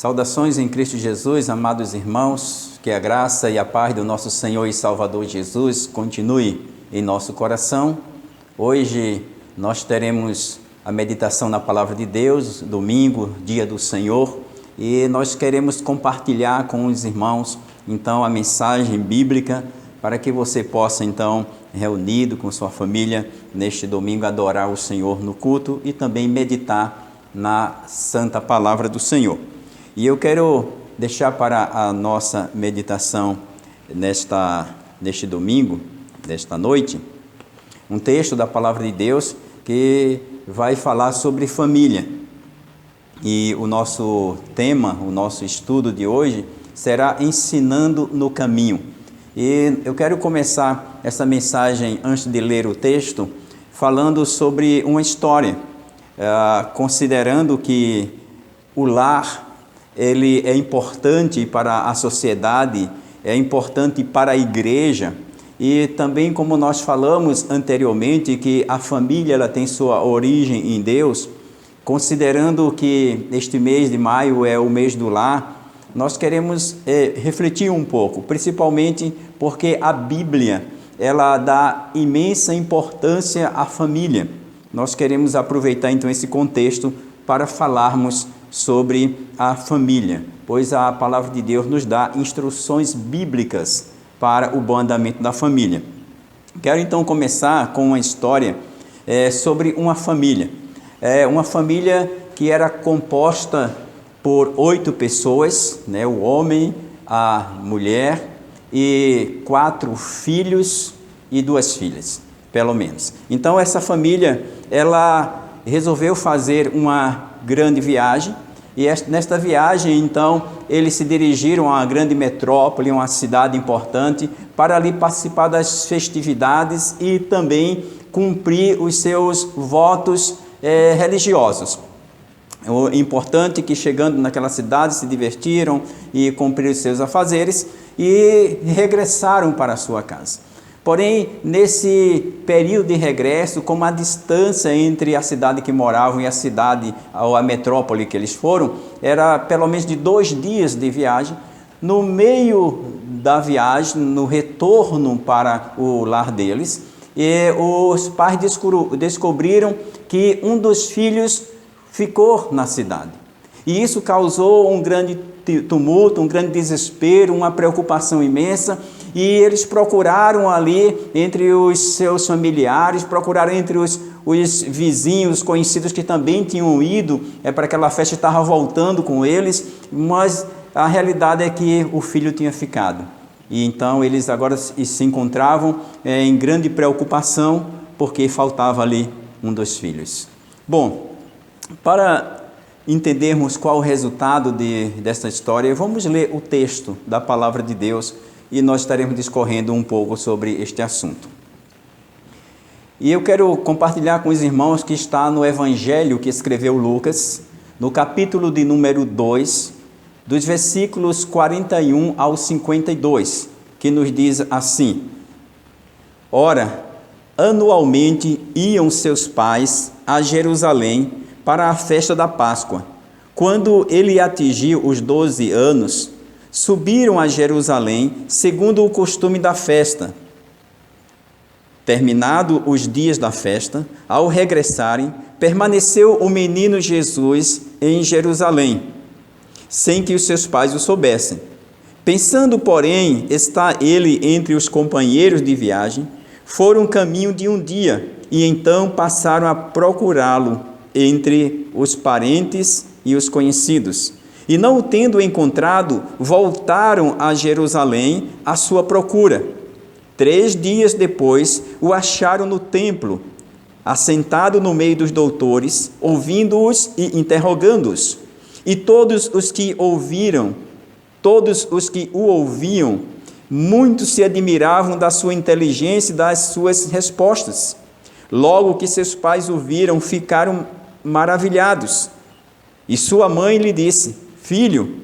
Saudações em Cristo Jesus, amados irmãos, que a graça e a paz do nosso Senhor e Salvador Jesus continue em nosso coração. Hoje nós teremos a meditação na Palavra de Deus, domingo, dia do Senhor, e nós queremos compartilhar com os irmãos, então, a mensagem bíblica, para que você possa, então, reunido com sua família, neste domingo, adorar o Senhor no culto e também meditar na Santa Palavra do Senhor. E eu quero deixar para a nossa meditação neste domingo, nesta noite, um texto da Palavra de Deus que vai falar sobre família. E o nosso tema, o nosso estudo de hoje, será Ensinando no Caminho. E eu quero começar essa mensagem, antes de ler o texto, falando sobre uma história, considerando que o lar ele é importante para a sociedade, é importante para a igreja, e também, como nós falamos anteriormente, que a família ela tem sua origem em Deus. Considerando que este mês de maio é o mês do lar, nós queremos refletir um pouco, principalmente porque a Bíblia ela dá imensa importância à família. Nós queremos aproveitar então esse contexto para falarmos sobre a família, pois a Palavra de Deus nos dá instruções bíblicas para o bom andamento da família. Quero então começar com uma história sobre uma família. Uma família que era composta por 8 pessoas, né? O homem, a mulher e 4 filhos e 2 filhas, pelo menos. Então essa família, ela resolveu fazer uma grande viagem, e nesta viagem, então, eles se dirigiram a uma grande metrópole, uma cidade importante, para ali participar das festividades e também cumprir os seus votos religiosos. O importante é que, chegando naquela cidade, se divertiram e cumpriram os seus afazeres e regressaram para a sua casa. Porém, nesse período de regresso, como a distância entre a cidade que moravam e a cidade, ou a metrópole que eles foram, era pelo menos de 2 dias de viagem, no meio da viagem, no retorno para o lar deles, os pais descobriram que um dos filhos ficou na cidade. E isso causou um grande tumulto, um grande desespero, uma preocupação imensa, e eles procuraram ali entre os seus familiares, procuraram entre os vizinhos, conhecidos que também tinham ido para aquela festa, estavam voltando com eles, mas a realidade é que o filho tinha ficado. E então eles agora se encontravam em grande preocupação, porque faltava ali um dos filhos. Bom, para entendermos qual o resultado dessa história, vamos ler o texto da Palavra de Deus e nós estaremos discorrendo um pouco sobre este assunto. E eu quero compartilhar com os irmãos que está no Evangelho que escreveu Lucas, no capítulo de número 2, dos versículos 41 ao 52, que nos diz assim: Ora, anualmente iam seus pais a Jerusalém para a festa da Páscoa. Quando ele atingiu os 12 anos, subiram a Jerusalém, segundo o costume da festa. Terminado os dias da festa, ao regressarem, permaneceu o menino Jesus em Jerusalém, sem que os seus pais o soubessem. Pensando, porém, estar ele entre os companheiros de viagem, foram caminho de um dia, e então passaram a procurá-lo entre os parentes e os conhecidos. E não o tendo encontrado, voltaram a Jerusalém à sua procura. 3 dias depois, o acharam no templo, assentado no meio dos doutores, ouvindo-os e interrogando-os. E todos os que o ouviam, muitos se admiravam da sua inteligência e das suas respostas. Logo que seus pais o viram, ficaram maravilhados. E sua mãe lhe disse: Filho,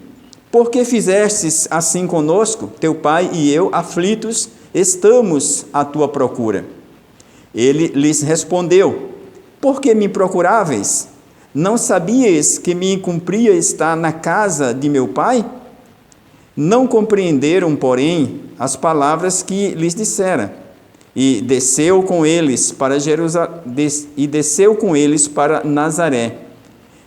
por que fizestes assim conosco? Teu pai e eu, aflitos, estamos à tua procura. Ele lhes respondeu: Por que me procuráveis? Não sabias que me cumpria estar na casa de meu pai? Não compreenderam, porém, as palavras que lhes dissera. E desceu com eles para Nazaré,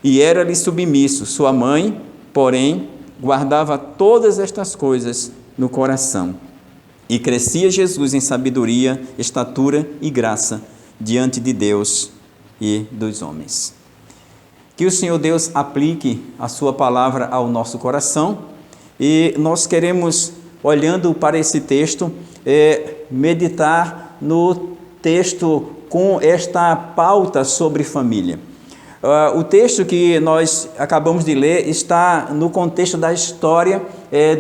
e era-lhe submisso. Sua mãe, porém, guardava todas estas coisas no coração. E crescia Jesus em sabedoria, estatura e graça diante de Deus e dos homens. Que o Senhor Deus aplique a sua palavra ao nosso coração, e nós queremos, olhando para esse texto, meditar no texto com esta pauta sobre família. O texto que nós acabamos de ler está no contexto da história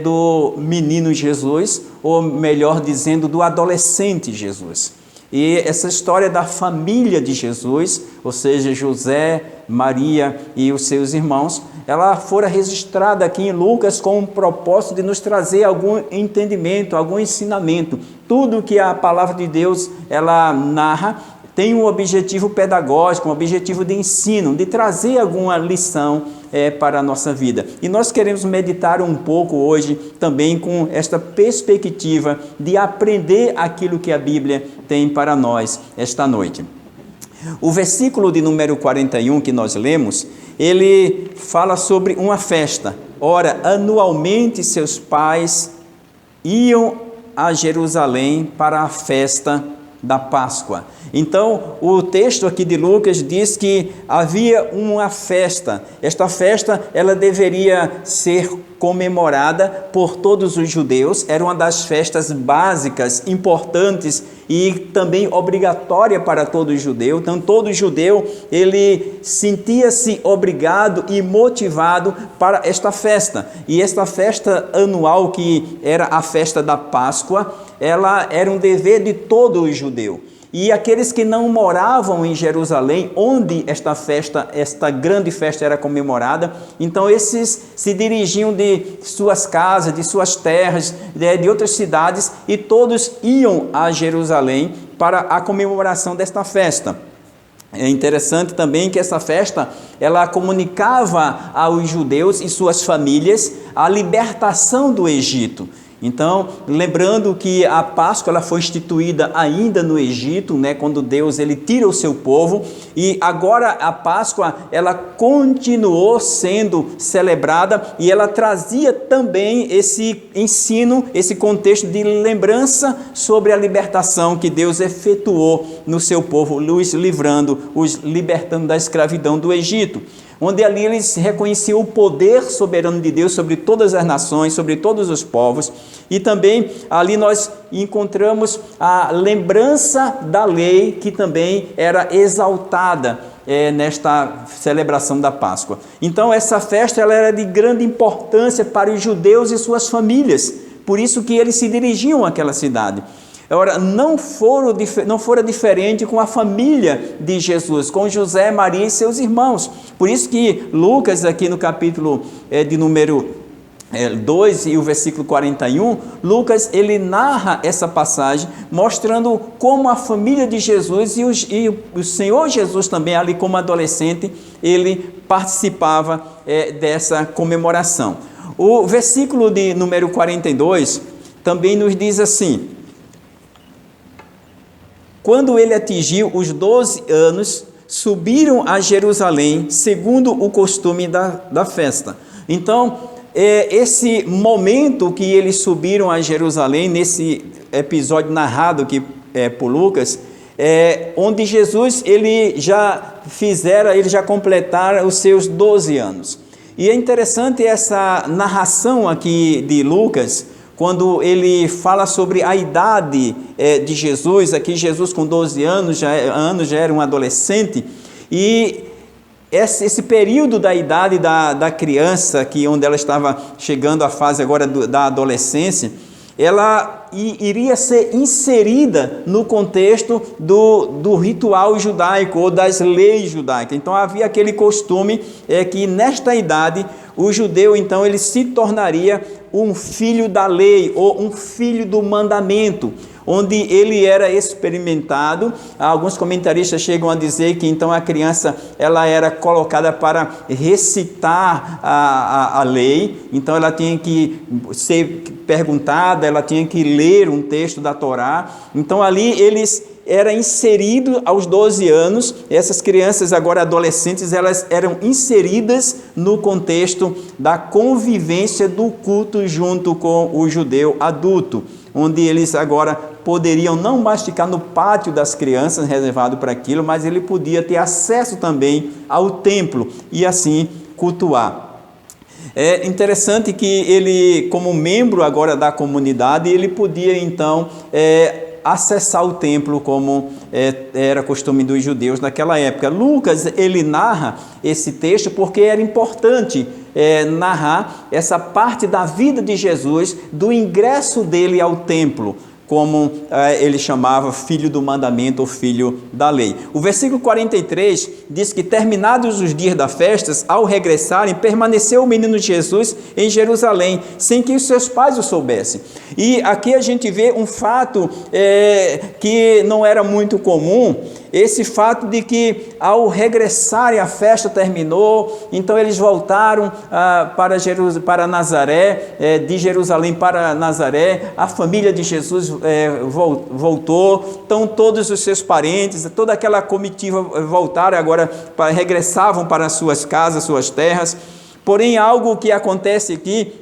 do menino Jesus, ou melhor dizendo, do adolescente Jesus. E essa história da família de Jesus, ou seja, José, Maria e os seus irmãos, ela fora registrada aqui em Lucas com o propósito de nos trazer algum entendimento, algum ensinamento. Tudo que a palavra de Deus ela narra tem um objetivo pedagógico, um objetivo de ensino, de trazer alguma lição para a nossa vida. E nós queremos meditar um pouco hoje também com esta perspectiva de aprender aquilo que a Bíblia tem para nós esta noite. O versículo de número 41 que nós lemos, ele fala sobre uma festa. Ora, anualmente seus pais iam a Jerusalém para a festa da Páscoa. Então, o texto aqui de Lucas diz que havia uma festa. Esta festa, ela deveria ser comemorada por todos os judeus. Era uma das festas básicas, importantes e também obrigatória para todo judeu. Então, todo judeu, ele sentia-se obrigado e motivado para esta festa. E esta festa anual, que era a festa da Páscoa, ela era um dever de todo o judeu. E aqueles que não moravam em Jerusalém, onde esta grande festa era comemorada, então esses se dirigiam de suas casas, de suas terras, de outras cidades, e todos iam a Jerusalém para a comemoração desta festa. É interessante também que essa festa, ela comunicava aos judeus e suas famílias a libertação do Egito. Então, lembrando que a Páscoa ela foi instituída ainda no Egito, quando Deus ele tira o seu povo, e agora a Páscoa ela continuou sendo celebrada, e ela trazia também esse ensino, esse contexto de lembrança sobre a libertação que Deus efetuou no seu povo, os libertando da escravidão do Egito, onde ali eles reconheciam o poder soberano de Deus sobre todas as nações, sobre todos os povos. E também ali nós encontramos a lembrança da lei, que também era exaltada nesta celebração da Páscoa. Então essa festa ela era de grande importância para os judeus e suas famílias, por isso que eles se dirigiam àquela cidade. Agora, não fora diferente com a família de Jesus, com José, Maria e seus irmãos. Por isso que Lucas, aqui no capítulo de número 2 e o versículo 41, Lucas ele narra essa passagem, mostrando como a família de Jesus e o Senhor Jesus também, ali como adolescente, ele participava dessa comemoração. O versículo de número 42 também nos diz assim: quando ele atingiu os 12 anos, subiram a Jerusalém, segundo o costume da festa. Então, esse momento que eles subiram a Jerusalém, nesse episódio narrado aqui por Lucas, onde Jesus ele já completara os seus 12 anos. E é interessante essa narração aqui de Lucas, quando ele fala sobre a idade de Jesus. Aqui Jesus com 12 anos já era um adolescente, e esse período da idade da criança, onde ela estava chegando à fase agora da adolescência, ela iria ser inserida no contexto do ritual judaico ou das leis judaicas. Então havia aquele costume que nesta idade o judeu então ele se tornaria um filho da lei ou um filho do mandamento, onde ele era experimentado. Alguns comentaristas chegam a dizer que então a criança ela era colocada para recitar a lei, então ela tinha que ser perguntada, ela tinha que ler um texto da Torá. Então ali eles era inserido aos 12 anos, essas crianças agora adolescentes, elas eram inseridas no contexto da convivência do culto junto com o judeu adulto, onde eles agora poderiam não mais ficar no pátio das crianças, reservado para aquilo, mas ele podia ter acesso também ao templo e assim cultuar. É interessante que ele, como membro agora da comunidade, ele podia então acessar o templo como era costume dos judeus naquela época. Lucas, ele narra esse texto porque era importante narrar essa parte da vida de Jesus, do ingresso dele ao templo, como ele chamava filho do mandamento ou filho da lei. O versículo 43 diz que terminados os dias das festas, ao regressarem, permaneceu o menino Jesus em Jerusalém, sem que os seus pais o soubessem. E aqui a gente vê um fato que não era muito comum, esse fato de que ao regressarem a festa terminou, então eles voltaram para Nazaré, de Jerusalém para Nazaré, a família de Jesus voltou, então todos os seus parentes, toda aquela comitiva voltaram agora, regressavam para suas casas, suas terras. Porém, algo que acontece aqui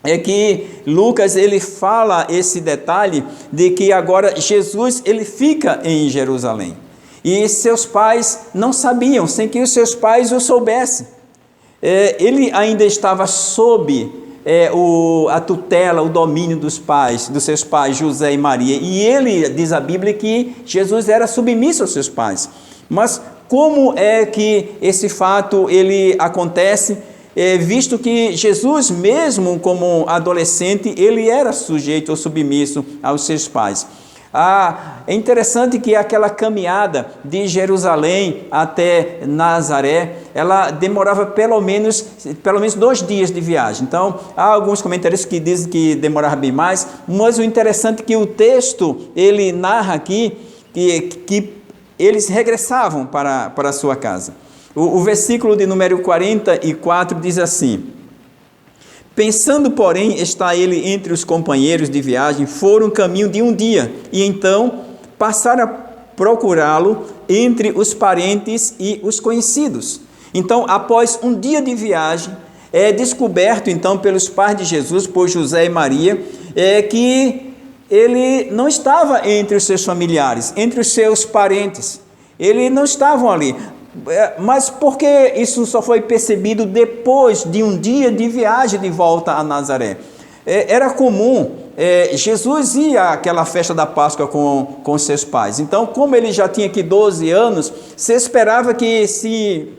é que Lucas ele fala esse detalhe de que agora Jesus ele fica em Jerusalém. E seus pais não sabiam, sem que os seus pais o soubessem. Ele ainda estava sob a tutela, o domínio dos seus pais, José e Maria. E ele, diz a Bíblia, que Jesus era submisso aos seus pais. Mas como é que esse fato ele acontece? Visto que Jesus, mesmo como adolescente, ele era sujeito ou submisso aos seus pais. É interessante que aquela caminhada de Jerusalém até Nazaré, ela demorava pelo menos 2 dias de viagem. Então, há alguns comentaristas que dizem que demorava bem mais, mas o interessante é que o texto, ele narra aqui que eles regressavam para a sua casa. O versículo de número 44 diz assim: pensando, porém, estar ele entre os companheiros de viagem, foram caminho de um dia, e então passaram a procurá-lo entre os parentes e os conhecidos. Então, após um dia de viagem, é descoberto então pelos pais de Jesus, por José e Maria, que ele não estava entre os seus familiares, entre os seus parentes. Eles não estavam ali. Mas por que isso só foi percebido depois de um dia de viagem de volta a Nazaré? Era comum, Jesus ia àquela festa da Páscoa com seus pais. Então, como ele já tinha aqui 12 anos, se esperava que,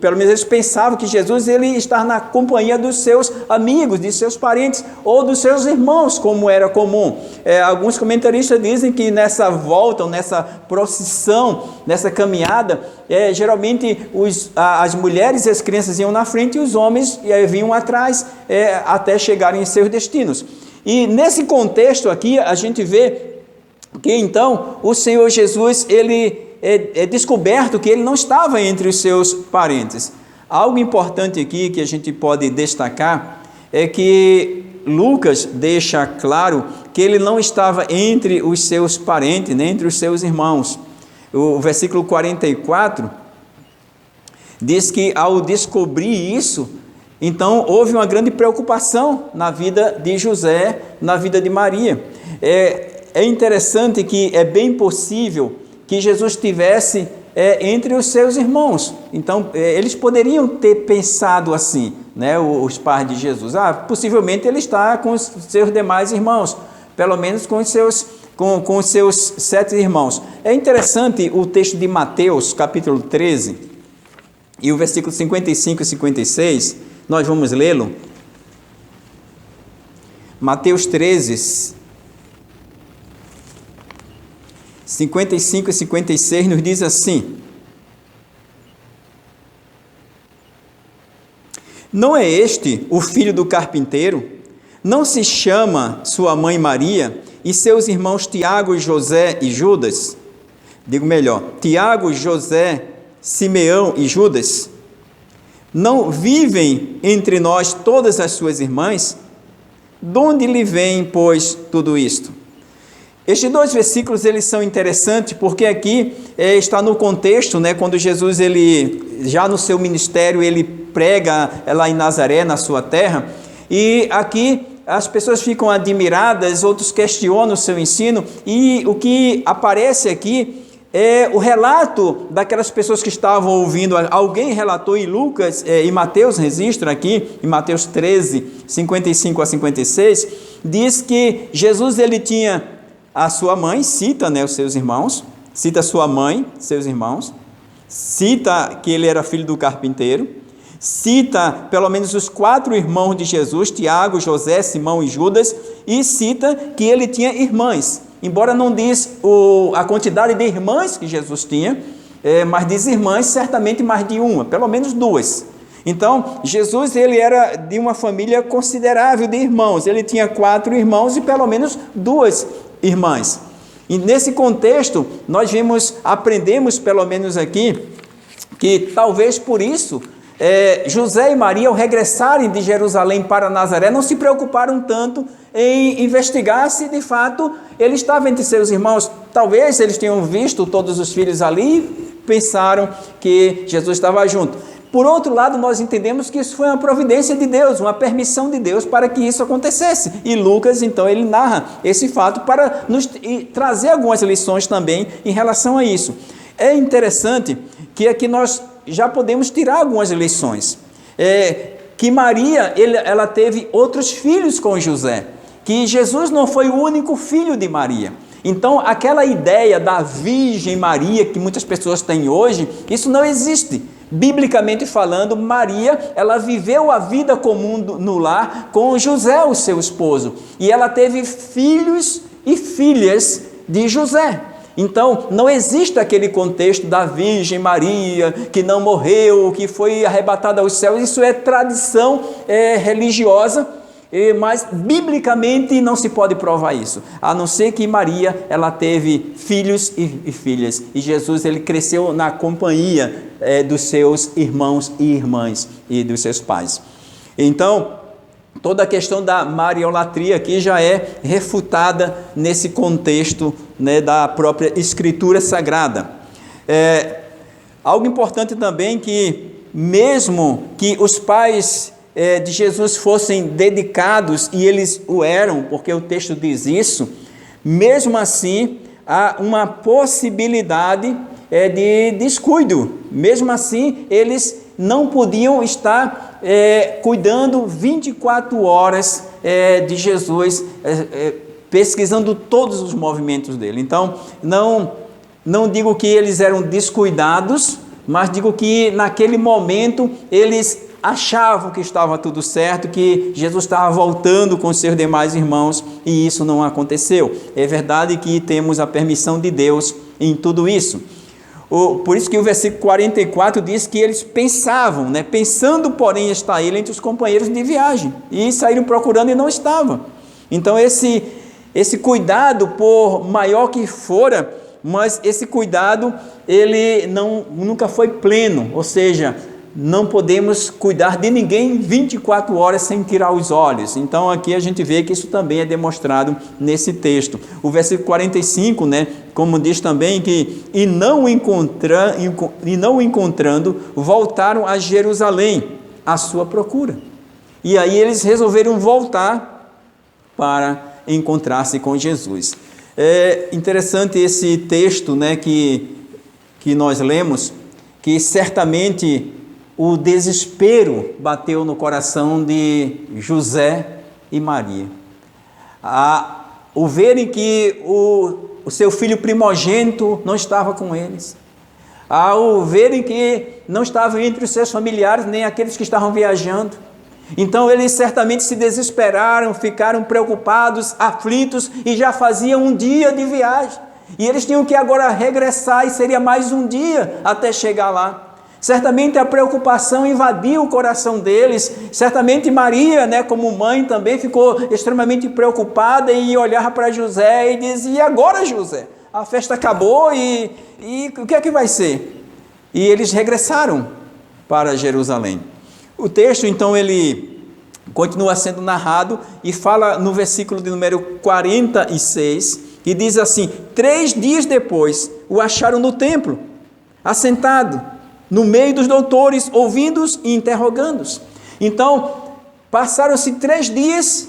pelo menos eles pensavam que Jesus ele estava na companhia dos seus amigos, de seus parentes ou dos seus irmãos, como era comum. Alguns comentaristas dizem que nessa volta, ou nessa procissão, nessa caminhada, geralmente as mulheres e as crianças iam na frente e os homens vinham atrás até chegarem em seus destinos. E nesse contexto aqui, a gente vê que então o Senhor Jesus, ele é descoberto que ele não estava entre os seus parentes. Algo importante aqui que a gente pode destacar é que Lucas deixa claro que ele não estava entre os seus parentes, nem entre os seus irmãos. O versículo 44 diz que ao descobrir isso, então houve uma grande preocupação na vida de José, na vida de Maria. É interessante que é bem possível que Jesus estivesse entre os seus irmãos. Então eles poderiam ter pensado assim, né, os pais de Jesus. Possivelmente ele está com os seus demais irmãos, pelo menos com os seus 7 irmãos. É interessante o texto de Mateus, capítulo 13, e o versículo 55 e 56, nós vamos lê-lo. Mateus 13, 55 e 56 nos diz assim: não é este o filho do carpinteiro? Não se chama sua mãe Maria, e seus irmãos Tiago, José e Judas, digo melhor, Tiago, José, Simeão e Judas, não vivem entre nós todas as suas irmãs? De onde lhe vem, pois, tudo isto? Estes dois versículos, eles são interessantes, porque aqui está no contexto, né, quando Jesus, ele, já no seu ministério, ele prega lá em Nazaré, na sua terra, e aqui as pessoas ficam admiradas, outros questionam o seu ensino, e o que aparece aqui é o relato daquelas pessoas que estavam ouvindo. Alguém relatou em Lucas, e Mateus registra aqui, em Mateus 13, 55 a 56, diz que Jesus, ele tinha a sua mãe, cita, né, os seus irmãos, cita sua mãe, seus irmãos, cita que ele era filho do carpinteiro, cita pelo menos os 4 irmãos de Jesus, Tiago, José, Simão e Judas, e cita que ele tinha irmãs, embora não diz a quantidade de irmãs que Jesus tinha, mas diz irmãs, certamente mais de uma, pelo menos 2. Então, Jesus, ele era de uma família considerável de irmãos, ele tinha 4 irmãos e pelo menos 2 irmãs. E nesse contexto, nós aprendemos pelo menos aqui, que talvez por isso, José e Maria, ao regressarem de Jerusalém para Nazaré, não se preocuparam tanto em investigar se de fato ele estava entre seus irmãos. Talvez eles tenham visto todos os filhos ali e pensaram que Jesus estava junto. Por outro lado, nós entendemos que isso foi uma providência de Deus, uma permissão de Deus para que isso acontecesse. E Lucas, então, ele narra esse fato para nos trazer algumas lições também em relação a isso. É interessante que aqui nós já podemos tirar algumas lições. Que Maria, ela teve outros filhos com José, que Jesus não foi o único filho de Maria. Então, aquela ideia da Virgem Maria que muitas pessoas têm hoje, isso não existe. Biblicamente falando, Maria, ela viveu a vida comum no lar com José, o seu esposo, e ela teve filhos e filhas de José. Então, não existe aquele contexto da Virgem Maria, que não morreu, que foi arrebatada aos céus. Isso é tradição religiosa, mas biblicamente não se pode provar isso, a não ser que Maria, ela teve filhos e filhas, e Jesus, ele cresceu na companhia dos seus irmãos e irmãs e dos seus pais. Então, toda a questão da mariolatria aqui já é refutada nesse contexto, né, da própria Escritura Sagrada. Algo importante também, que mesmo que os pais de Jesus fossem dedicados, e eles o eram, porque o texto diz isso, mesmo assim há uma possibilidade de descuido. Mesmo assim, eles não podiam estar cuidando 24 horas de Jesus, pesquisando todos os movimentos dele. Então, não digo que eles eram descuidados, mas digo que naquele momento eles achavam que estava tudo certo, que Jesus estava voltando com seus demais irmãos, e isso não aconteceu. É verdade que temos a permissão de Deus em tudo isso. Por isso que o versículo 44 diz que eles pensavam, né? Pensando, porém, está ele entre os companheiros de viagem, e saíram procurando e não estava. Então esse cuidado, por maior que fora, mas esse cuidado, ele nunca foi pleno, ou seja, não podemos cuidar de ninguém 24 horas sem tirar os olhos. Então aqui a gente vê que isso também é demonstrado nesse texto. O versículo 45, né, como diz também que e não encontrando, voltaram a Jerusalém à sua procura. E aí eles resolveram voltar para encontrar-se com Jesus. É interessante esse texto, né, que nós lemos, que certamente o desespero bateu no coração de José e Maria. O verem que o seu filho primogênito não estava com eles, ao verem que não estava entre os seus familiares, nem aqueles que estavam viajando. Então eles certamente se desesperaram, ficaram preocupados, aflitos, e já fazia um dia de viagem. E eles tinham que agora regressar, e seria mais um dia até chegar lá. Certamente a preocupação invadiu o coração deles. Certamente Maria, como mãe, também ficou extremamente preocupada e olhava para José e dizia: e agora, José? A festa acabou e o que é que vai ser? E eles regressaram para Jerusalém. O texto, então, ele continua sendo narrado e fala no versículo de número 46, que diz assim: 3 dias depois o acharam no templo, assentado no meio dos doutores, ouvindo-os e interrogando-os. Então, passaram-se 3 dias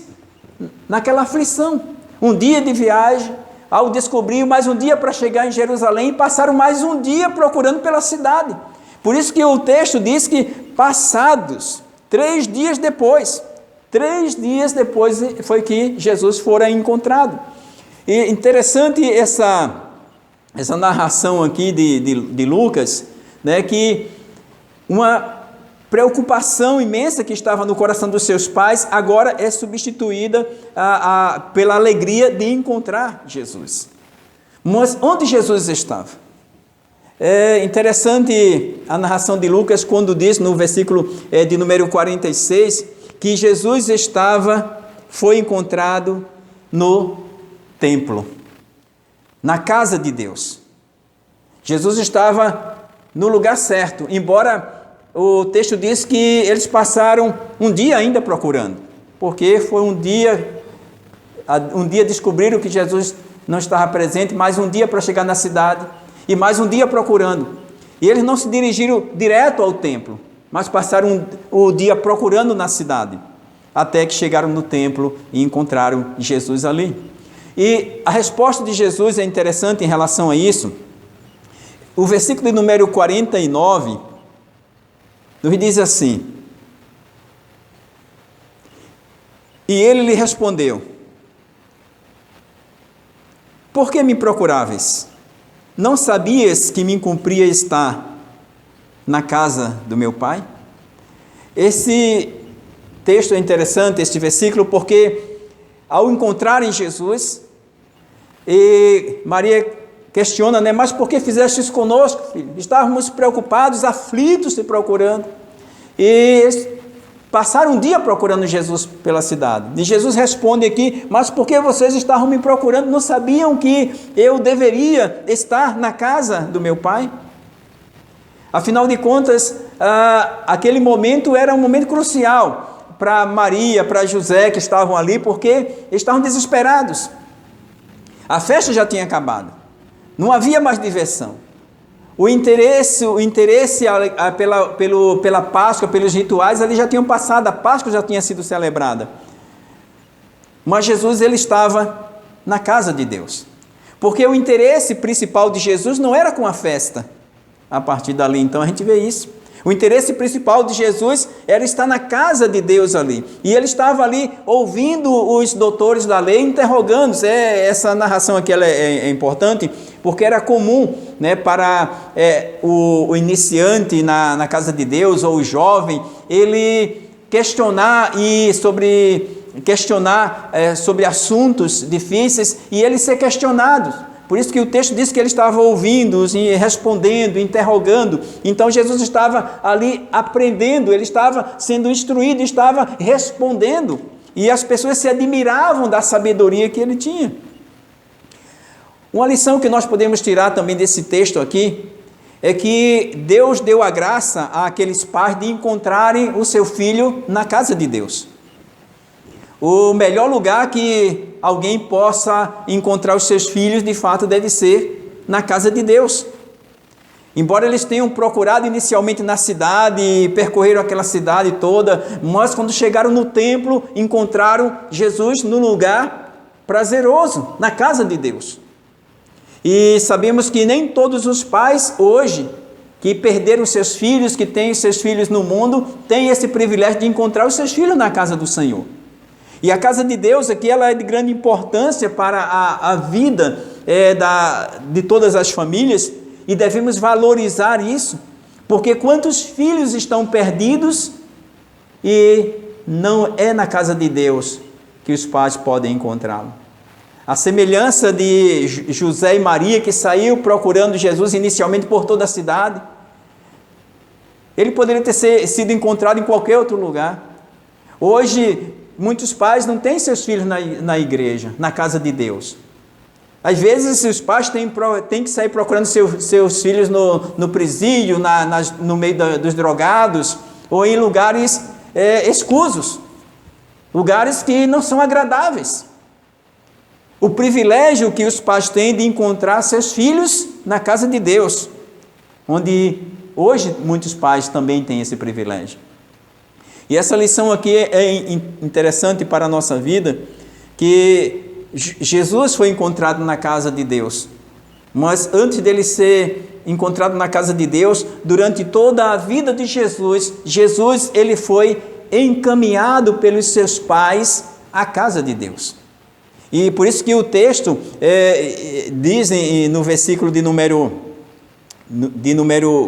naquela aflição. Um dia de viagem, ao descobrir mais um dia para chegar em Jerusalém, e passaram mais um dia procurando pela cidade. Por isso que o texto diz que passados 3 dias depois, 3 dias depois foi que Jesus fora encontrado. E interessante essa narração aqui de Lucas, que uma preocupação imensa que estava no coração dos seus pais agora é substituída pela alegria de encontrar Jesus. Mas onde Jesus estava? É interessante a narração de Lucas quando diz no versículo de número 46 que Jesus foi encontrado no templo, na casa de Deus. Jesus estava no lugar certo, embora o texto diz que eles passaram um dia ainda procurando, porque foi um dia descobriram que Jesus não estava presente, mais um dia para chegar na cidade, e mais um dia procurando. E eles não se dirigiram direto ao templo, mas passaram o dia procurando na cidade, até que chegaram no templo e encontraram Jesus ali. E a resposta de Jesus é interessante em relação a isso. O versículo de número 49 nos diz assim: e ele lhe respondeu: por que me procuráveis? Não sabias que me cumpria estar na casa do meu pai? Esse texto é interessante, este versículo, porque ao encontrarem Jesus, e Maria questiona, mas por que fizeste isso conosco, filho? Estávamos preocupados, aflitos, te procurando. E passaram um dia procurando Jesus pela cidade. E Jesus responde aqui: mas por que vocês estavam me procurando? Não sabiam que eu deveria estar na casa do meu pai? Afinal de contas, aquele momento era um momento crucial para Maria, para José, que estavam ali, porque estavam desesperados. A festa já tinha acabado. Não havia mais diversão. O interesse pela Páscoa, pelos rituais, ali já tinham passado, a Páscoa já tinha sido celebrada. Mas Jesus, ele estava na casa de Deus. Porque o interesse principal de Jesus não era com a festa. A partir dali, então, a gente vê isso. O interesse principal de Jesus era estar na casa de Deus ali. E ele estava ali ouvindo os doutores da lei, interrogando. Essa narração aqui ela é importante, porque era comum, para o iniciante na casa de Deus, ou o jovem, ele questionar sobre assuntos difíceis e ele ser questionado. Por isso que o texto diz que ele estava ouvindo-os e respondendo, interrogando. Então Jesus estava ali aprendendo, ele estava sendo instruído, estava respondendo. E as pessoas se admiravam da sabedoria que ele tinha. Uma lição que nós podemos tirar também desse texto aqui é que Deus deu a graça àqueles pais de encontrarem o seu filho na casa de Deus. O melhor lugar que alguém possa encontrar os seus filhos, de fato, deve ser na casa de Deus. Embora eles tenham procurado inicialmente na cidade, percorreram aquela cidade toda, mas quando chegaram no templo, encontraram Jesus no lugar prazeroso, na casa de Deus. E sabemos que nem todos os pais hoje, que perderam seus filhos, que têm seus filhos no mundo, têm esse privilégio de encontrar os seus filhos na casa do Senhor. E a casa de Deus aqui, ela é de grande importância para a vida de todas as famílias, e devemos valorizar isso, porque quantos filhos estão perdidos e não é na casa de Deus que os pais podem encontrá-lo. A semelhança de José e Maria, que saiu procurando Jesus inicialmente por toda a cidade, Ele poderia ter sido encontrado em qualquer outro lugar. Hoje, muitos pais não têm seus filhos na igreja, na casa de Deus. Às vezes, os pais têm que sair procurando seus filhos no presídio, no meio dos drogados, ou em lugares escusos, lugares que não são agradáveis. O privilégio que os pais têm de encontrar seus filhos na casa de Deus, onde hoje muitos pais também têm esse privilégio. E essa lição aqui é interessante para a nossa vida, que Jesus foi encontrado na casa de Deus, mas antes dele ser encontrado na casa de Deus, durante toda a vida de Jesus ele foi encaminhado pelos seus pais à casa de Deus. E por isso que o texto diz no versículo de número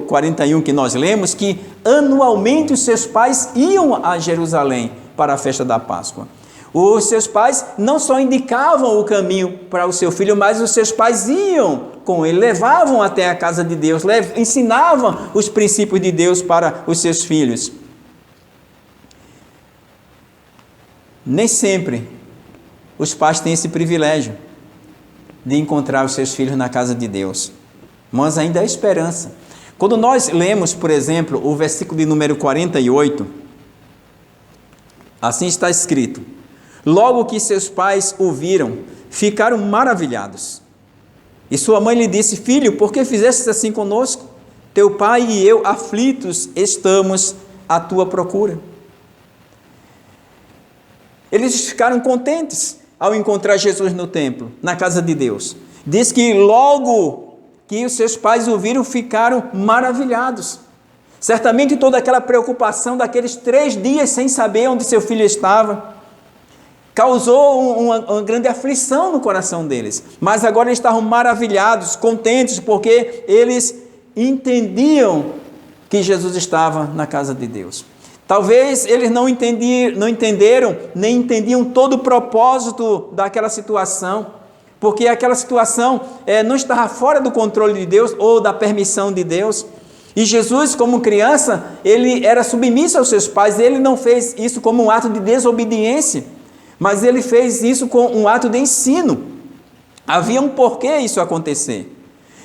41 que nós lemos, que anualmente os seus pais iam a Jerusalém para a festa da Páscoa. Os seus pais não só indicavam o caminho para o seu filho, mas os seus pais iam com ele, levavam até a casa de Deus, ensinavam os princípios de Deus para os seus filhos. Nem sempre os pais têm esse privilégio de encontrar os seus filhos na casa de Deus, mas ainda há esperança. Quando nós lemos, por exemplo, o versículo de número 48, assim está escrito: logo que seus pais o viram, ficaram maravilhados. E sua mãe lhe disse: filho, por que fizeste assim conosco? Teu pai e eu, aflitos, estamos à tua procura. Eles ficaram contentes ao encontrar Jesus no templo, na casa de Deus. Diz que logo que os seus pais o viram, ficaram maravilhados. Certamente toda aquela preocupação daqueles 3 dias sem saber onde seu filho estava, causou uma grande aflição no coração deles. Mas agora eles estavam maravilhados, contentes, porque eles entendiam que Jesus estava na casa de Deus. Talvez eles não entenderam, nem entendiam todo o propósito daquela situação, porque aquela situação não estava fora do controle de Deus ou da permissão de Deus. E Jesus, como criança, ele era submisso aos seus pais. Ele não fez isso como um ato de desobediência, mas ele fez isso com um ato de ensino. Havia um porquê isso acontecer.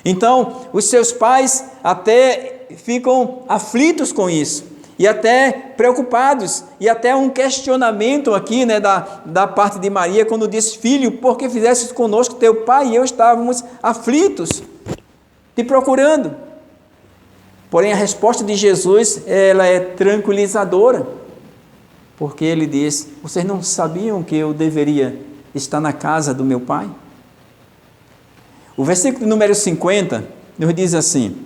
Então, os seus pais até ficam aflitos com isso, e até preocupados, e até um questionamento aqui, da parte de Maria, quando diz: filho, por que fizeste conosco? Teu pai e eu estávamos aflitos, te procurando. Porém, a resposta de Jesus, ela é tranquilizadora, porque ele diz: vocês não sabiam que eu deveria estar na casa do meu pai? O versículo número 50 nos diz assim: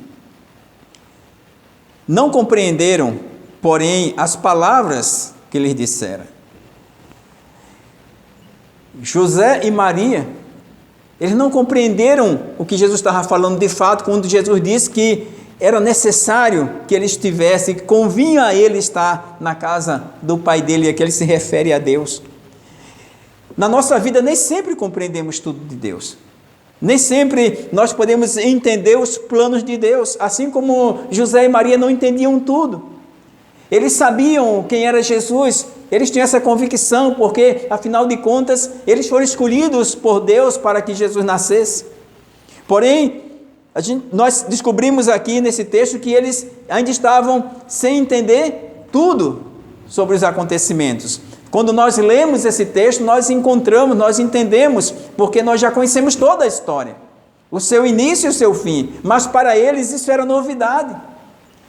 não compreenderam, porém, as palavras que lhes dissera. José e Maria, eles não compreenderam o que Jesus estava falando de fato, quando Jesus disse que era necessário que ele estivesse, que convinha a ele estar na casa do pai dele, e aqui ele se refere a Deus. Na nossa vida, nem sempre compreendemos tudo de Deus. Nem sempre nós podemos entender os planos de Deus, assim como José e Maria não entendiam tudo. Eles sabiam quem era Jesus, eles tinham essa convicção, porque, afinal de contas, eles foram escolhidos por Deus para que Jesus nascesse. Porém, nós descobrimos aqui nesse texto que eles ainda estavam sem entender tudo sobre os acontecimentos. Quando nós lemos esse texto, nós entendemos, porque nós já conhecemos toda a história, o seu início e o seu fim, mas para eles isso era novidade.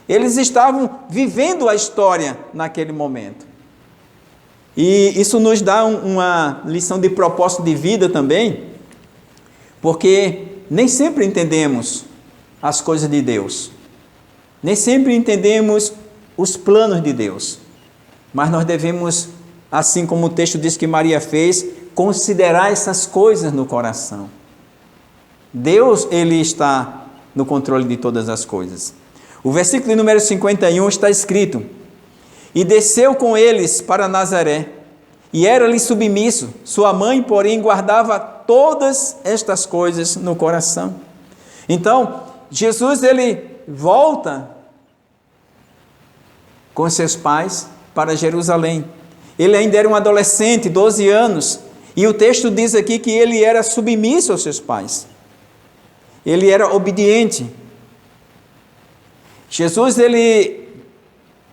Eles estavam vivendo a história naquele momento. E isso nos dá uma lição de propósito de vida também, porque nem sempre entendemos as coisas de Deus, nem sempre entendemos os planos de Deus, mas nós devemos, assim como o texto diz que Maria fez, considerar essas coisas no coração. Deus, ele está no controle de todas as coisas. O versículo número 51 está escrito: e desceu com eles para Nazaré, e era-lhe submisso. Sua mãe, porém, guardava todas estas coisas no coração. Então, Jesus, ele volta com seus pais para Jerusalém. Ele ainda era um adolescente, 12 anos, e o texto diz aqui que ele era submisso aos seus pais. Ele era obediente. Jesus, ele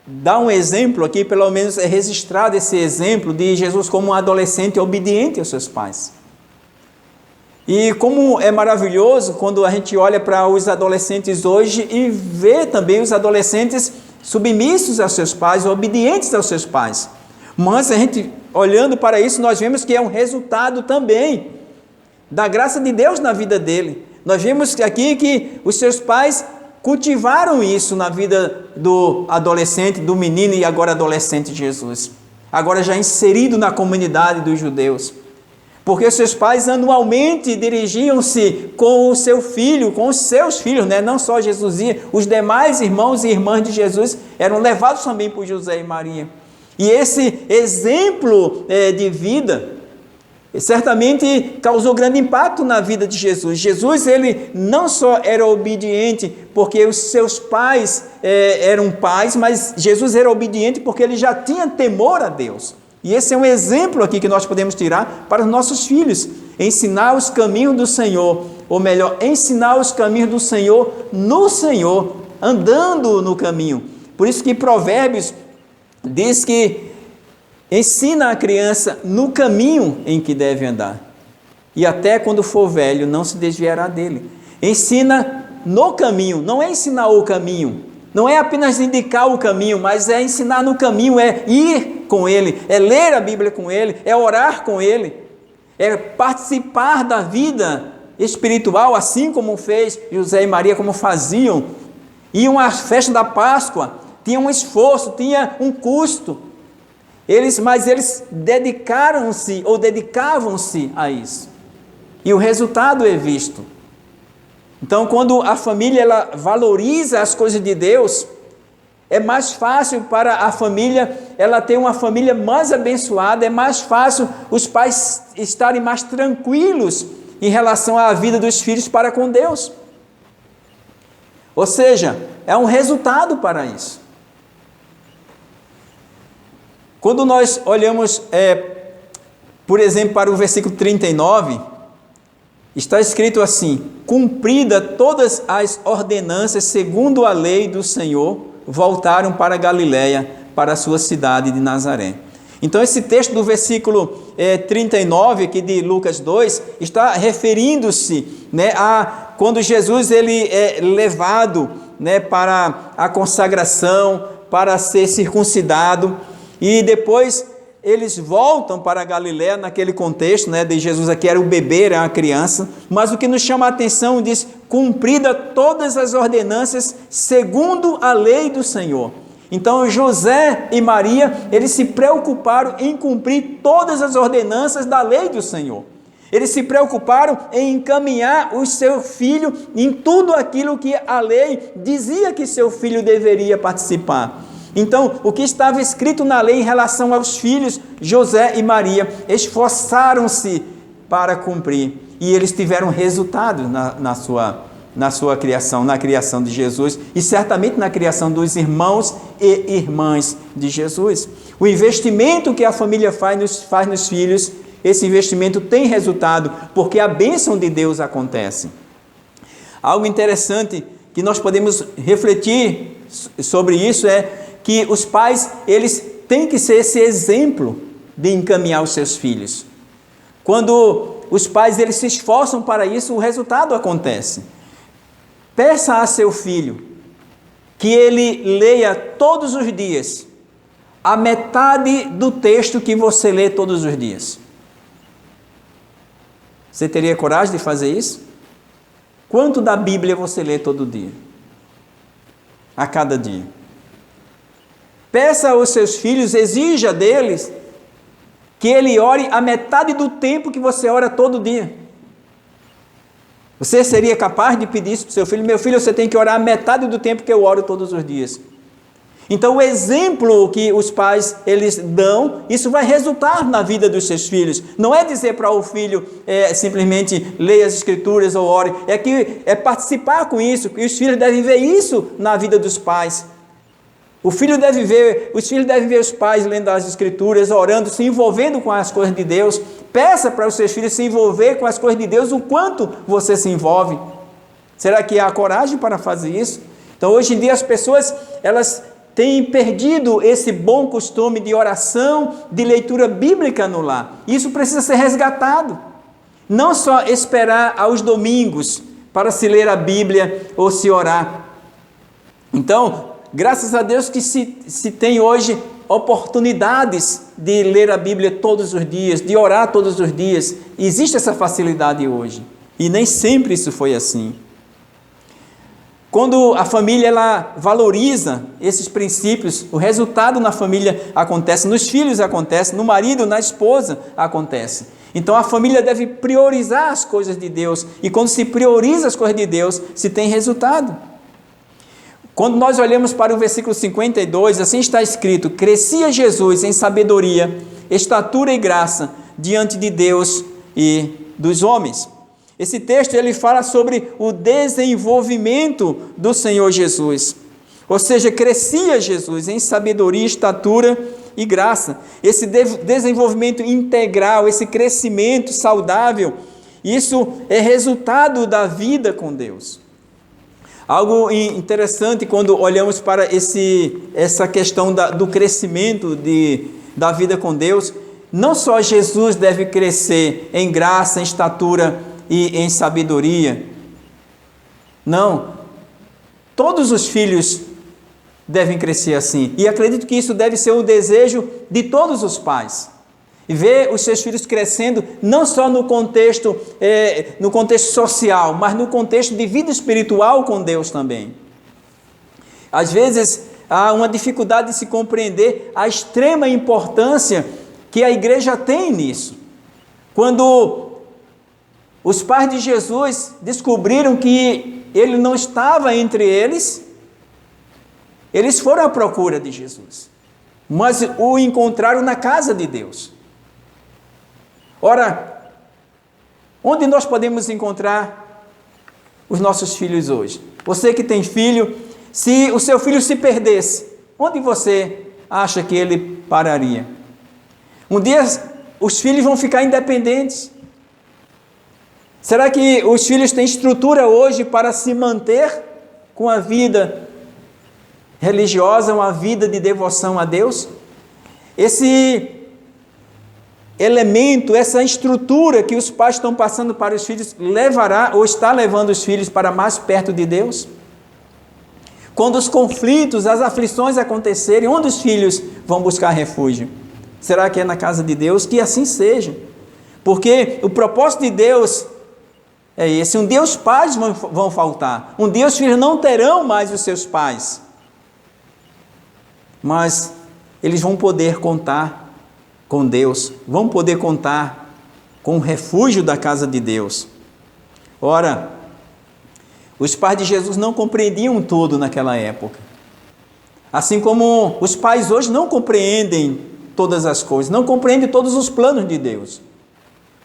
dá um exemplo aqui, pelo menos é registrado esse exemplo de Jesus como um adolescente obediente aos seus pais. E como é maravilhoso quando a gente olha para os adolescentes hoje e vê também os adolescentes submissos aos seus pais, obedientes aos seus pais. Mas a gente, olhando para isso, nós vemos que é um resultado também da graça de Deus na vida dele. Nós vemos aqui que os seus pais cultivaram isso na vida do adolescente, do menino e agora adolescente Jesus. Agora já inserido na comunidade dos judeus. Porque os seus pais anualmente dirigiam-se com o seu filho, com os seus filhos, né? Não só Jesus, os demais irmãos e irmãs de Jesus eram levados também por José e Maria. E esse exemplo de vida certamente causou grande impacto na vida de Jesus. Jesus, ele não só era obediente porque os seus pais eram pais, mas Jesus era obediente porque ele já tinha temor a Deus. E esse é um exemplo aqui que nós podemos tirar para os nossos filhos. Ensinar os caminhos do Senhor, ou melhor, ensinar os caminhos do Senhor no Senhor, andando no caminho. Por isso que Provérbios diz que ensina a criança no caminho em que deve andar, e até quando for velho não se desviará dele. Ensina no caminho, não é ensinar o caminho, não é apenas indicar o caminho, mas é ensinar no caminho, é ir com ele, é ler a Bíblia com ele, é orar com ele, é participar da vida espiritual, assim como fez José e Maria, como faziam. Iam à festa da Páscoa, tinha um esforço, tinha um custo, mas eles dedicaram-se ou dedicavam-se a isso, e o resultado é visto. Então, quando a família ela valoriza as coisas de Deus, é mais fácil para a família, ela ter uma família mais abençoada, é mais fácil os pais estarem mais tranquilos em relação à vida dos filhos para com Deus. Ou seja, é um resultado para isso. Quando nós olhamos, por exemplo, para o versículo 39, está escrito assim: cumprida todas as ordenanças segundo a lei do Senhor, voltaram para Galiléia, para a sua cidade de Nazaré. Então esse texto do versículo 39 aqui de Lucas 2, está referindo-se, né, a quando Jesus ele é levado, né, para a consagração, para ser circuncidado, e depois eles voltam para a Galiléia naquele contexto, né, de Jesus aqui era o bebê, era uma criança, mas o que nos chama a atenção diz, cumprida todas as ordenanças segundo a lei do Senhor. Então José e Maria, eles se preocuparam em cumprir todas as ordenanças da lei do Senhor. Eles se preocuparam em encaminhar o seu filho em tudo aquilo que a lei dizia que seu filho deveria participar. Então, o que estava escrito na lei em relação aos filhos, José e Maria, esforçaram-se para cumprir. E eles tiveram resultado na sua criação, na criação de Jesus e certamente na criação dos irmãos e irmãs de Jesus. O investimento que a família faz nos filhos, esse investimento tem resultado, porque a bênção de Deus acontece. Algo interessante que nós podemos refletir sobre isso é que os pais, eles têm que ser esse exemplo de encaminhar os seus filhos. Quando os pais eles se esforçam para isso, o resultado acontece. Peça a seu filho que ele leia todos os dias a metade do texto que você lê todos os dias. Você teria coragem de fazer isso? Quanto da Bíblia você lê todo dia? A cada dia. Peça aos seus filhos, exija deles que ele ore a metade do tempo que você ora todo dia. Você seria capaz de pedir isso para o seu filho? Meu filho, você tem que orar a metade do tempo que eu oro todos os dias. Então, o exemplo que os pais eles dão, isso vai resultar na vida dos seus filhos. Não é dizer para o filho simplesmente leia as escrituras ou ore, é participar com isso, que os filhos devem ver isso na vida dos pais. Os filhos devem ver os pais lendo as Escrituras, orando, se envolvendo com as coisas de Deus. Peça para os seus filhos se envolver com as coisas de Deus, o quanto você se envolve. Será que há coragem para fazer isso? Então, hoje em dia, as pessoas, elas têm perdido esse bom costume de oração, de leitura bíblica no lar. Isso precisa ser resgatado. Não só esperar aos domingos para se ler a Bíblia ou se orar. Então, graças a Deus que se tem hoje oportunidades de ler a Bíblia todos os dias, de orar todos os dias. Existe essa facilidade hoje. E nem sempre isso foi assim. Quando a família ela valoriza esses princípios, o resultado na família acontece, nos filhos acontece, no marido, na esposa acontece. Então a família deve priorizar as coisas de Deus. E quando se prioriza as coisas de Deus, se tem resultado. Quando nós olhamos para o versículo 52, assim está escrito: crescia Jesus em sabedoria, estatura e graça diante de Deus e dos homens. Esse texto ele fala sobre o desenvolvimento do Senhor Jesus. Ou seja, crescia Jesus em sabedoria, estatura e graça. Esse desenvolvimento integral, esse crescimento saudável, isso é resultado da vida com Deus. Algo interessante quando olhamos para essa questão do crescimento da vida com Deus, não só Jesus deve crescer em graça, em estatura e em sabedoria. Não, todos os filhos devem crescer assim. E acredito que isso deve ser o desejo de todos os pais. E ver os seus filhos crescendo, não só no contexto social, mas no contexto de vida espiritual com Deus também. Às vezes, há uma dificuldade de se compreender a extrema importância que a igreja tem nisso. Quando os pais de Jesus descobriram que ele não estava entre eles, eles foram à procura de Jesus, mas o encontraram na casa de Deus. Ora, onde nós podemos encontrar os nossos filhos hoje? Você que tem filho, se o seu filho se perdesse, onde você acha que ele pararia? Um dia os filhos vão ficar independentes. Será que os filhos têm estrutura hoje para se manter com a vida religiosa, uma vida de devoção a Deus? Esse elemento, essa estrutura que os pais estão passando para os filhos, levará ou está levando os filhos para mais perto de Deus? Quando os conflitos, as aflições acontecerem, onde os filhos vão buscar refúgio? Será que é na casa de Deus? Que assim seja. Porque o propósito de Deus é esse. Um dia os pais vão faltar. Um dia os filhos não terão mais os seus pais. Mas eles vão poder contar com Deus, vão poder contar com o refúgio da casa de Deus. Ora, os pais de Jesus não compreendiam tudo naquela época. Assim como os pais hoje não compreendem todas as coisas, não compreendem todos os planos de Deus.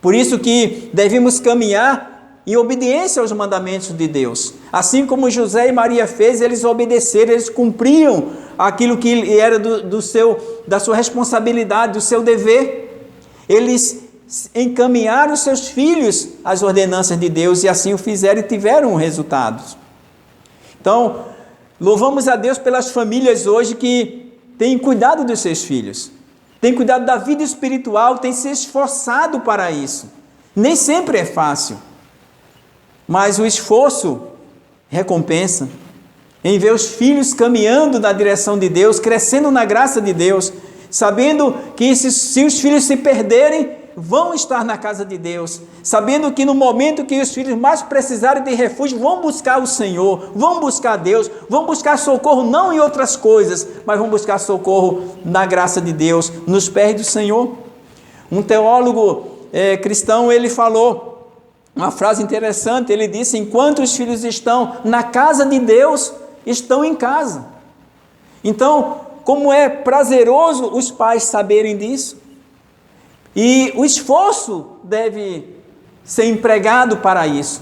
Por isso que devemos caminhar em obediência aos mandamentos de Deus. Assim como José e Maria fez, eles obedeceram, eles cumpriam aquilo que era da sua responsabilidade, do seu dever. Eles encaminharam os seus filhos às ordenanças de Deus e assim o fizeram e tiveram resultados. Então, louvamos a Deus pelas famílias hoje que têm cuidado dos seus filhos, têm cuidado da vida espiritual, têm se esforçado para isso. Nem sempre é fácil, mas o esforço recompensa. Em ver os filhos caminhando na direção de Deus, crescendo na graça de Deus, sabendo que se os filhos se perderem, vão estar na casa de Deus, sabendo que no momento que os filhos mais precisarem de refúgio, vão buscar o Senhor, vão buscar Deus, vão buscar socorro não em outras coisas, mas vão buscar socorro na graça de Deus, nos pés do Senhor. Um teólogo cristão, ele falou uma frase interessante, ele disse: enquanto os filhos estão na casa de Deus, estão em casa. Então, como é prazeroso os pais saberem disso, e o esforço deve ser empregado para isso.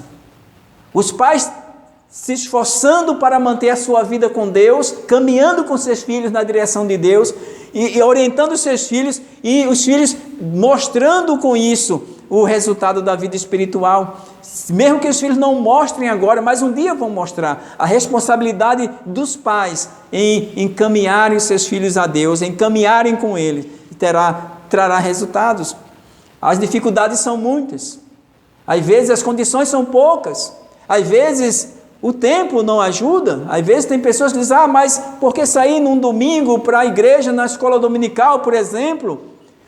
Os pais se esforçando para manter a sua vida com Deus, caminhando com seus filhos na direção de Deus e orientando os seus filhos, e os filhos mostrando com isso o resultado da vida espiritual. Mesmo que os filhos não mostrem agora, mas um dia vão mostrar. A responsabilidade dos pais em encaminharem os seus filhos a Deus, em caminharem com Ele, trará resultados. As dificuldades são muitas. Às vezes as condições são poucas. Às vezes o tempo não ajuda. Às vezes tem pessoas que dizem, mas por que sair num domingo para a igreja, na escola dominical, por exemplo?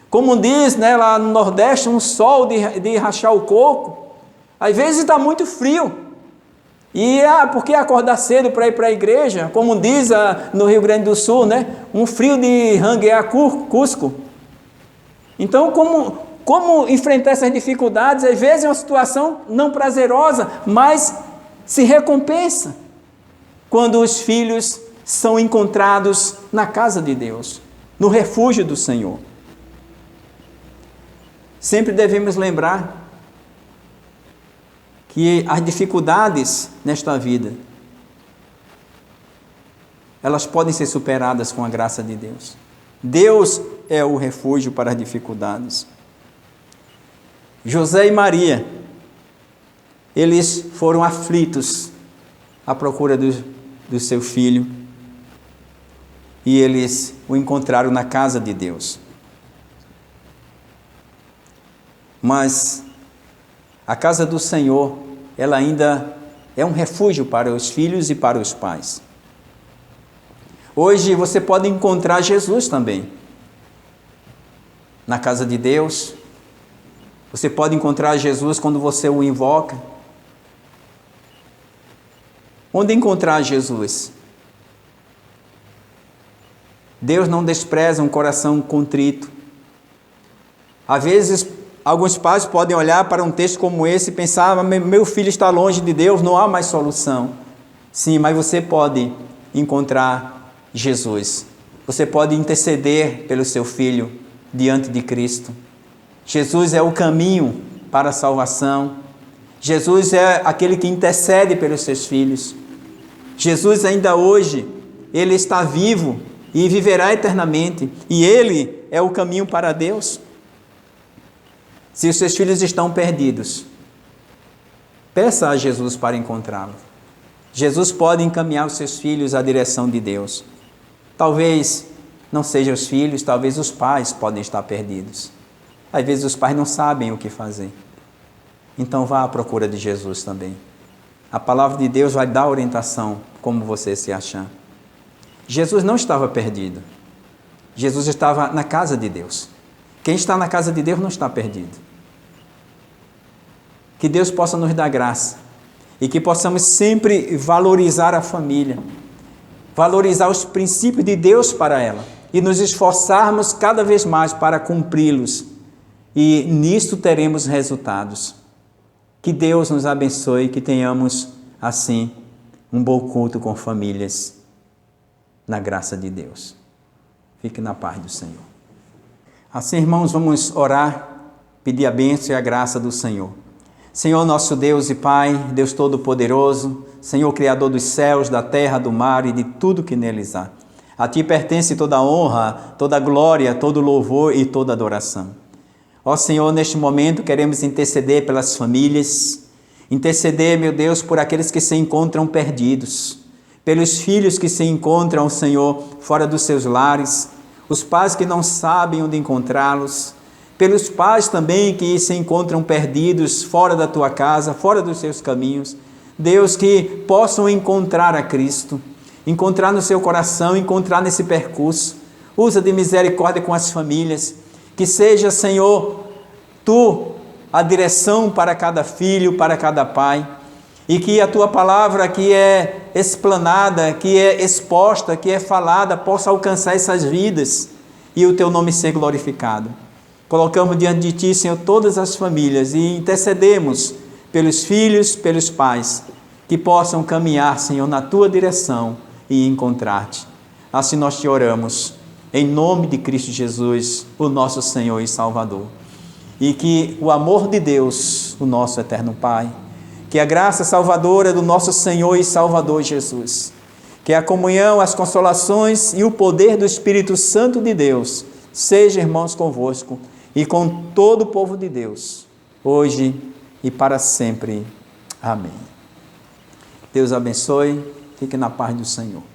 Como diz, lá no Nordeste, um sol de rachar o coco. Às vezes está muito frio. E por que acordar cedo para ir para a igreja? Como diz no Rio Grande do Sul, um frio de ranguear Cusco. Então, como enfrentar essas dificuldades? Às vezes é uma situação não prazerosa, mas se recompensa quando os filhos são encontrados na casa de Deus, no refúgio do Senhor. Sempre devemos lembrar que as dificuldades nesta vida, elas podem ser superadas com a graça de Deus. Deus é o refúgio para as dificuldades. José e Maria, eles foram aflitos à procura do seu filho e eles o encontraram na casa de Deus. Mas a casa do Senhor, ela ainda é um refúgio para os filhos e para os pais. Hoje você pode encontrar Jesus também na casa de Deus. Você pode encontrar Jesus quando você o invoca. Onde encontrar Jesus? Deus não despreza um coração contrito. Às vezes, alguns pais podem olhar para um texto como esse e pensar, meu filho está longe de Deus, não há mais solução. Sim, mas você pode encontrar Jesus. Você pode interceder pelo seu filho diante de Cristo. Jesus é o caminho para a salvação. Jesus é aquele que intercede pelos seus filhos. Jesus ainda hoje, Ele está vivo e viverá eternamente. E Ele é o caminho para Deus. Se os seus filhos estão perdidos, peça a Jesus para encontrá-los. Jesus pode encaminhar os seus filhos à direção de Deus. Talvez não sejam os filhos, talvez os pais podem estar perdidos. Às vezes os pais não sabem o que fazer. Então vá à procura de Jesus também. A palavra de Deus vai dar orientação como você se achar. Jesus não estava perdido. Jesus estava na casa de Deus. Quem está na casa de Deus não está perdido. Que Deus possa nos dar graça e que possamos sempre valorizar a família, valorizar os princípios de Deus para ela e nos esforçarmos cada vez mais para cumpri-los. E nisto teremos resultados. Que Deus nos abençoe, que tenhamos, assim, um bom culto com famílias, na graça de Deus. Fique na paz do Senhor. Assim, irmãos, vamos orar, pedir a bênção e a graça do Senhor. Senhor, nosso Deus e Pai, Deus Todo-Poderoso, Senhor, Criador dos céus, da terra, do mar e de tudo que neles há. A Ti pertence toda a honra, toda a glória, todo o louvor e toda a adoração. Ó Senhor, neste momento queremos interceder pelas famílias, interceder, meu Deus, por aqueles que se encontram perdidos, pelos filhos que se encontram, Senhor, fora dos seus lares, os pais que não sabem onde encontrá-los, pelos pais também que se encontram perdidos fora da Tua casa, fora dos seus caminhos. Deus, que possam encontrar a Cristo, encontrar no seu coração, encontrar nesse percurso. Usa de misericórdia com as famílias. Que seja, Senhor, Tu a direção para cada filho, para cada pai, e que a Tua palavra que é explanada, que é exposta, que é falada, possa alcançar essas vidas e o Teu nome ser glorificado. Colocamos diante de Ti, Senhor, todas as famílias e intercedemos pelos filhos, pelos pais, que possam caminhar, Senhor, na Tua direção e encontrar-Te. Assim nós Te oramos. Em nome de Cristo Jesus, o nosso Senhor e Salvador. E que o amor de Deus, o nosso eterno Pai, Que a graça salvadora do nosso Senhor e Salvador Jesus, que a comunhão, as consolações e o poder do Espírito Santo de Deus seja, irmãos, convosco e com todo o povo de Deus, hoje e para sempre. Amém. Deus abençoe. Fique na paz do Senhor.